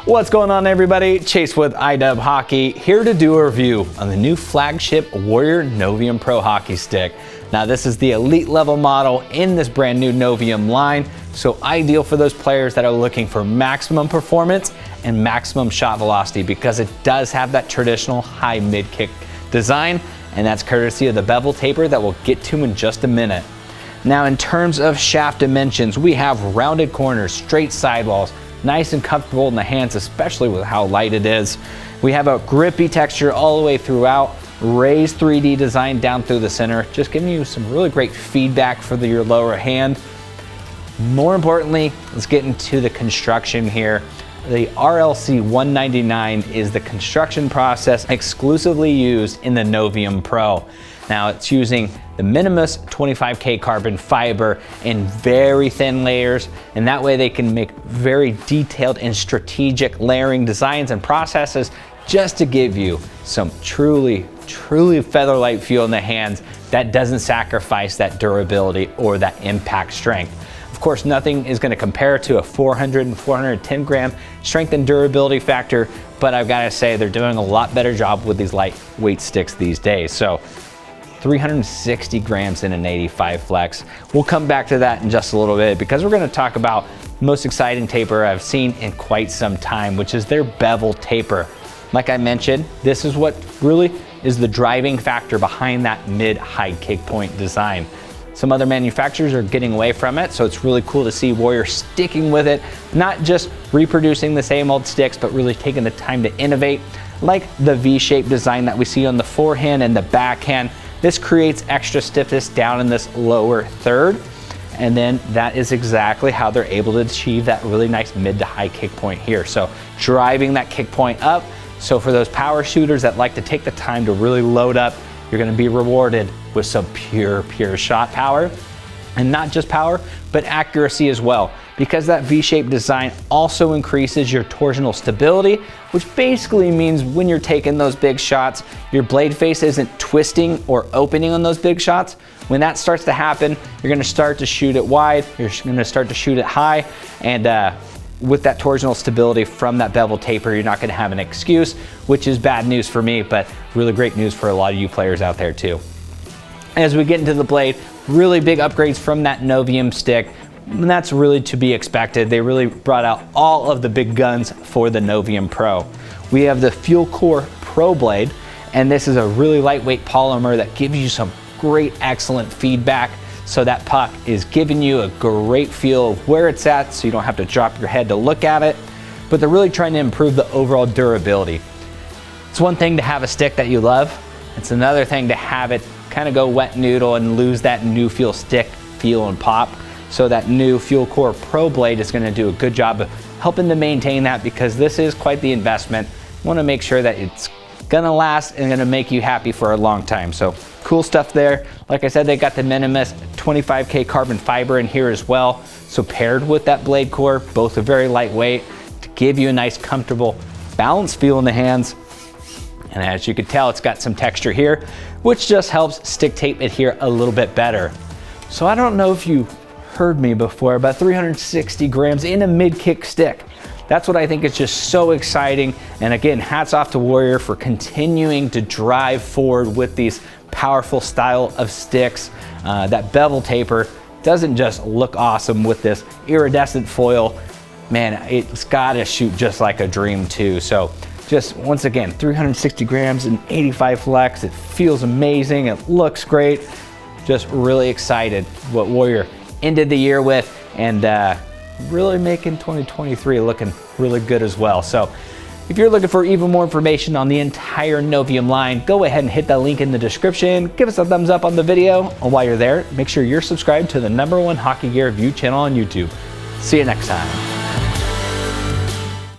What's going on, everybody? Chase with iDub Hockey, here to do a review on the new flagship Warrior Novium Pro Hockey Stick. Now, this is the elite level model in this brand new Novium line, so ideal for those players that are looking for maximum performance and maximum shot velocity, because it does have that traditional high mid kick design, and that's courtesy of the Bevel Taper that we'll get to in just a minute. Now, in terms of shaft dimensions, we have rounded corners, straight sidewalls, nice and comfortable in the hands, especially with how light it is. We have a grippy texture all the way throughout, raised 3D design down through the center, just giving you some really great feedback for your lower hand. More importantly, let's get into the construction here. The RLC 199 is the construction process exclusively used in the Novium Pro. Now, it's using the Minimus 25K carbon fiber in very thin layers, and that way they can make very detailed and strategic layering designs and processes just to give you some truly featherlight feel in the hands that doesn't sacrifice that durability or that impact strength. Of course, nothing is going to compare to a 400 and 410 gram strength and durability factor, but I've got to say they're doing a lot better job with these lightweight sticks these days. So 360 grams in an 85 flex. We'll come back to that in just a little bit, because we're going to talk about the most exciting taper I've seen in quite some time, which is their Bevel Taper. Like I mentioned, this is what really is the driving factor behind that mid-high kick point design. Some other manufacturers are getting away from it, so it's really cool to see Warrior sticking with it, not just reproducing the same old sticks, but really taking the time to innovate, like the V-shaped design that we see on the forehand and the backhand. This creates extra stiffness down in this lower third, and then that is exactly how they're able to achieve that really nice mid to high kick point here. So driving that kick point up. So for those power shooters that like to take the time to really load up, you're going to be rewarded with some pure shot power. And not just power, but accuracy as well, because that V-shaped design also increases your torsional stability, which basically means when you're taking those big shots, your blade face isn't twisting or opening on those big shots. When that starts to happen, you're going to start to shoot it wide, you're going to start to shoot it high, and with that torsional stability from that Bevel Taper, you're not going to have an excuse, which is bad news for me, but really great news for a lot of you players out there too. As we get into the blade, really big upgrades from that Novium stick, and that's really to be expected. They really brought out all of the big guns for the Novium Pro. We have the Fuel Core Pro blade, and this is a really lightweight polymer that gives you some great, excellent feedback. So that puck is giving you a great feel of where it's at, so you don't have to drop your head to look at it. But they're really trying to improve the overall durability. It's one thing to have a stick that you love. It's another thing to have it kind of go wet noodle and lose that new feel stick feel and pop. So that new Fuel Core Pro blade is going to do a good job of helping to maintain that, because this is quite the investment. You want to make sure that it's going to last and going to make you happy for a long time. So cool stuff there. Like I said, they got the Minimus 25K carbon fiber in here as well. So paired with that blade core, both are very lightweight to give you a nice, comfortable, balanced feel in the hands. And as you can tell, it's got some texture here, which just helps stick tape adhere a little bit better. So I don't know if you heard me before, about 360 grams in a mid-kick stick. That's what I think is just so exciting. And again, hats off to Warrior for continuing to drive forward with these powerful style of sticks. That Bevel Taper doesn't just look awesome with this iridescent foil. Man, it's gotta shoot just like a dream too. So just once again, 360 grams and 85 flex. It feels amazing. It looks great. Just really excited what Warrior ended the year with, and really making 2023 looking really good as well. So if you're looking for even more information on the entire Novium line, go ahead and hit that link in the description. Give us a thumbs up on the video. And while you're there, make sure you're subscribed to the #1 hockey gear review channel on YouTube. See you next time.